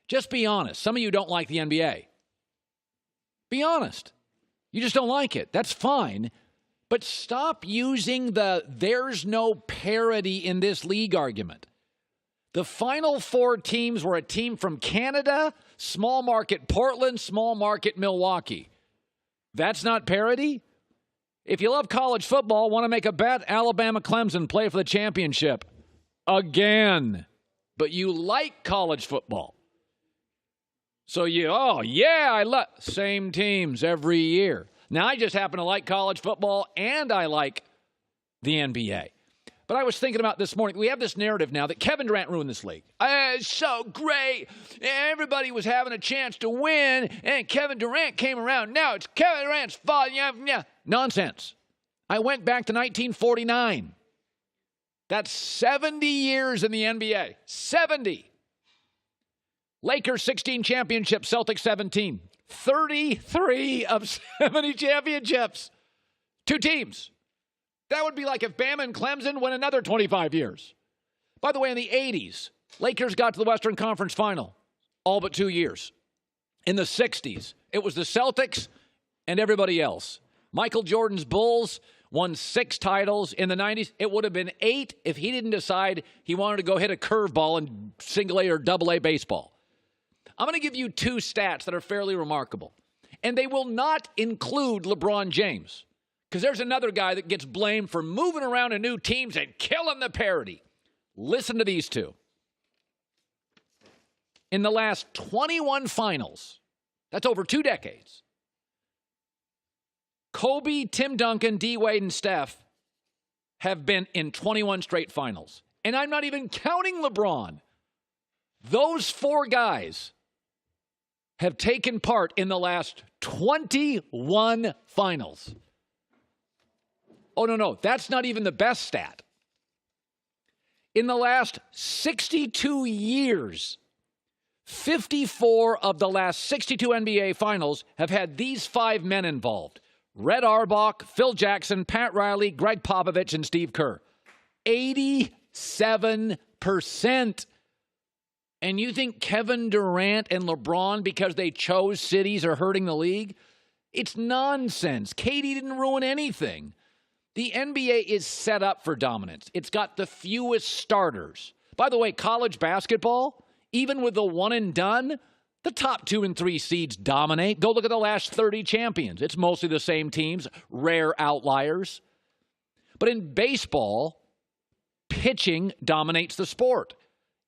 Just be honest. Some of you don't like the NBA. Be honest. You just don't like it. That's fine. But stop using the there's no parity in this league argument. The final four teams were a team from Canada, small market Portland, small market Milwaukee. That's not parity? If you love college football, want to make a bet, Alabama Clemson play for the championship. Again. But you like college football. So I love same teams every year. Now, I just happen to like college football, and I like the NBA. But I was thinking about this morning, we have this narrative now that Kevin Durant ruined this league. It's so great. Everybody was having a chance to win, and Kevin Durant came around. Now it's Kevin Durant's fault. Yeah. Nonsense. I went back to 1949. That's 70 years in the NBA. 70. Lakers 16 championships, Celtics 17. 33 of 70 championships. Two teams. That would be like if Bama and Clemson win another 25 years. By the way, in the 80s, Lakers got to the Western Conference Final all but 2 years. In the 60s, it was the Celtics and everybody else. Michael Jordan's Bulls won 6 titles. In the 90s, it would have been 8 if he didn't decide he wanted to go hit a curveball in single A or double A baseball. I'm going to give you 2 stats that are fairly remarkable. And they will not include LeBron James. Because there's another guy that gets blamed for moving around to new teams and killing the parity. Listen to these 2. In the last 21 finals, that's over 2 decades, Kobe, Tim Duncan, D. Wade, and Steph have been in 21 straight finals. And I'm not even counting LeBron. Those 4 guys have taken part in the last 21 finals. Oh, no, that's not even the best stat. In the last 62 years, 54 of the last 62 NBA finals have had these 5 men involved. Red Auerbach, Phil Jackson, Pat Riley, Greg Popovich, and Steve Kerr. 87%. And you think Kevin Durant and LeBron, because they chose cities, are hurting the league? It's nonsense. KD didn't ruin anything. The NBA is set up for dominance. It's got the fewest starters. By the way, college basketball, even with the one and done, the top 2 and 3 seeds dominate. Go look at the last 30 champions. It's mostly the same teams, rare outliers. But in baseball, pitching dominates the sport.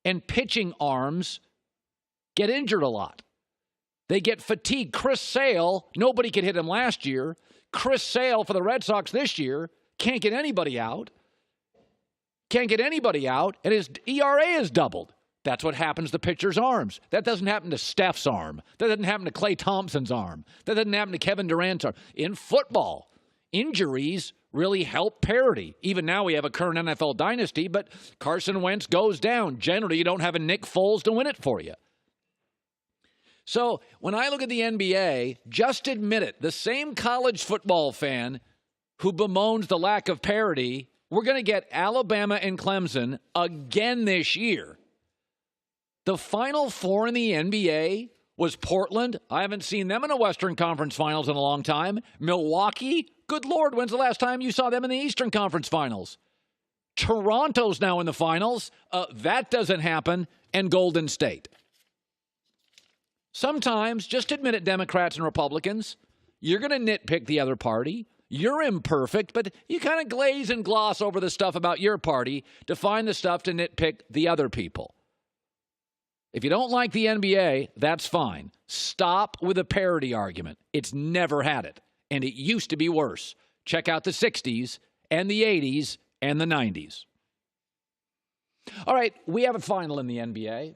And pitching arms get injured a lot. They get fatigued. Chris Sale, nobody could hit him last year. Chris Sale for the Red Sox this year can't get anybody out. And his ERA is doubled. That's what happens to pitchers' arms. That doesn't happen to Steph's arm. That doesn't happen to Klay Thompson's arm. That doesn't happen to Kevin Durant's arm. In football, injuries really help parity. Even now we have a current NFL dynasty, but Carson Wentz goes down. Generally, you don't have a Nick Foles to win it for you. So when I look at the NBA, just admit it. The same college football fan who bemoans the lack of parity, we're going to get Alabama and Clemson again this year. The Final Four in the NBA was Portland. I haven't seen them in a Western Conference Finals in a long time. Milwaukee, good Lord, when's the last time you saw them in the Eastern Conference Finals? Toronto's now in the finals. That doesn't happen. And Golden State. Sometimes, just admit it, Democrats and Republicans, you're going to nitpick the other party. You're imperfect, but you kind of glaze and gloss over the stuff about your party to find the stuff to nitpick the other people. If you don't like the NBA, that's fine. Stop with a parity argument. It's never had it, and it used to be worse. Check out the 60s and the 80s and the 90s. All right, we have a final in the NBA.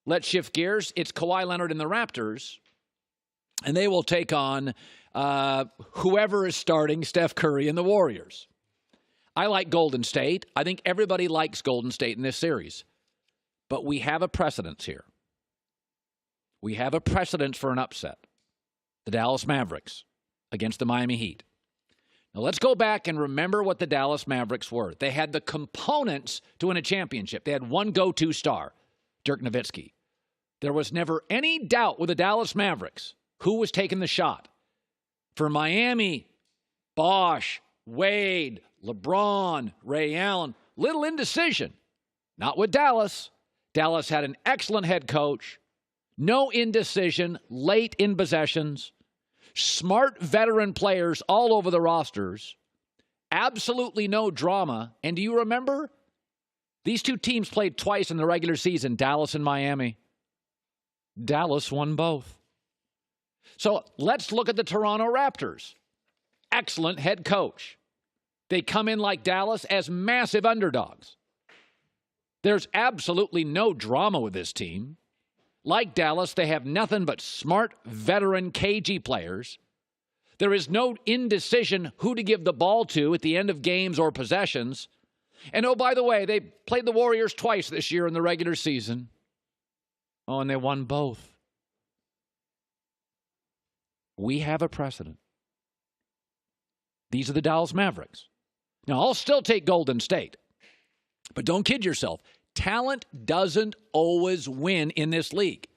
Let's shift gears. It's Kawhi Leonard and the Raptors, and they will take on whoever is starting Steph Curry and the Warriors. I like Golden State. I think everybody likes Golden State in this series. But we have a precedence here. We have a precedent for an upset. The Dallas Mavericks against the Miami Heat. Now let's go back and remember what the Dallas Mavericks were. They had the components to win a championship. They had one go-to star, Dirk Nowitzki. There was never any doubt with the Dallas Mavericks who was taking the shot. For Miami, Bosh, Wade, LeBron, Ray Allen, little indecision. Not with Dallas. Dallas had an excellent head coach. No indecision late in possessions. Smart veteran players all over the rosters. Absolutely no drama. And do you remember? These two teams played twice in the regular season, Dallas and Miami. Dallas won both. So let's look at the Toronto Raptors. Excellent head coach. They come in like Dallas as massive underdogs. There's absolutely no drama with this team. Like Dallas, they have nothing but smart, veteran, cagey players. There is no indecision who to give the ball to at the end of games or possessions. And oh, by the way, they played the Warriors twice this year in the regular season. Oh, and they won both. We have a precedent. These are the Dallas Mavericks. Now, I'll still take Golden State. But don't kid yourself. Talent doesn't always win in this league.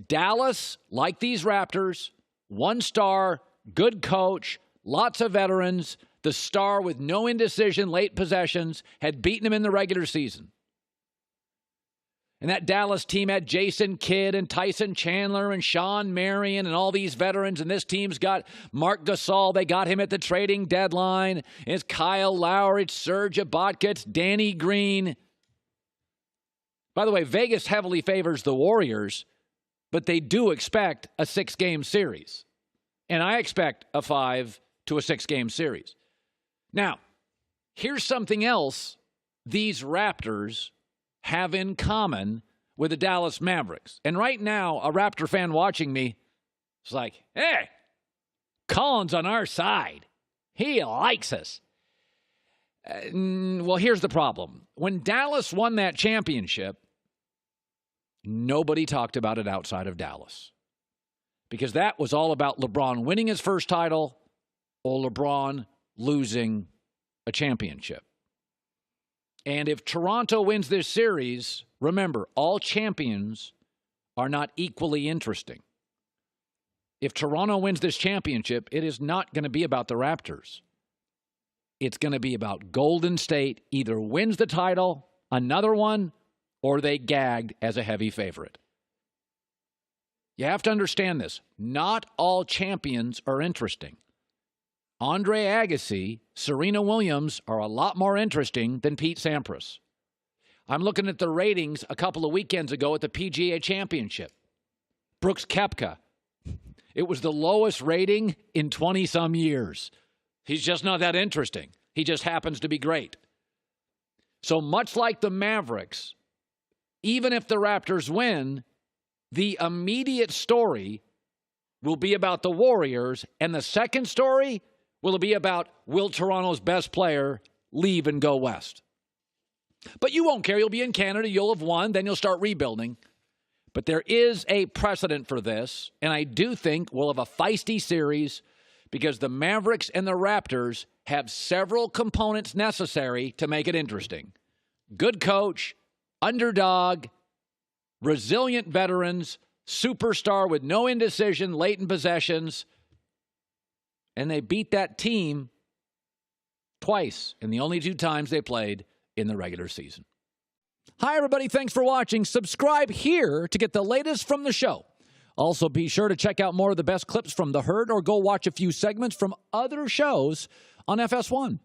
Dallas, like these Raptors, one star, good coach, lots of veterans, the star with no indecision, late possessions, had beaten him in the regular season. And that Dallas team had Jason Kidd and Tyson Chandler and Sean Marion and all these veterans. And this team's got Mark Gasol. They got him at the trading deadline. It's Kyle Lowry. It's Serge Ibaka. It's Danny Green. By the way, Vegas heavily favors the Warriors, but they do expect a 6-game series. And I expect a 5 to a 6-game series. Now, here's something else these Raptors have in common with the Dallas Mavericks. And right now, a Raptor fan watching me is like, hey, Colin's on our side. He likes us. Well, here's the problem. When Dallas won that championship, nobody talked about it outside of Dallas. Because that was all about LeBron winning his first title or LeBron losing a championship. And if Toronto wins this series, remember, all champions are not equally interesting. If Toronto wins this championship, it is not going to be about the Raptors. It's going to be about Golden State either wins the title, another one, or they gagged as a heavy favorite. You have to understand this. Not all champions are interesting. Andre Agassi, Serena Williams are a lot more interesting than Pete Sampras. I'm looking at the ratings a couple of weekends ago at the PGA Championship. Brooks Koepka. It was the lowest rating in 20-some years. He's just not that interesting. He just happens to be great. So much like the Mavericks, even if the Raptors win, the immediate story will be about the Warriors, and the second story will be about will Toronto's best player leave and go west. But you won't care. You'll be in Canada. You'll have won. Then you'll start rebuilding. But there is a precedent for this, and I do think we'll have a feisty series because the Mavericks and the Raptors have several components necessary to make it interesting. Good coach, underdog, resilient veterans, superstar with no indecision, late in possessions, and they beat that team twice in the only 2 times they played in the regular season. Hi, everybody. Thanks for watching. Subscribe here to get the latest from the show. Also, be sure to check out more of the best clips from The Herd or go watch a few segments from other shows on FS1.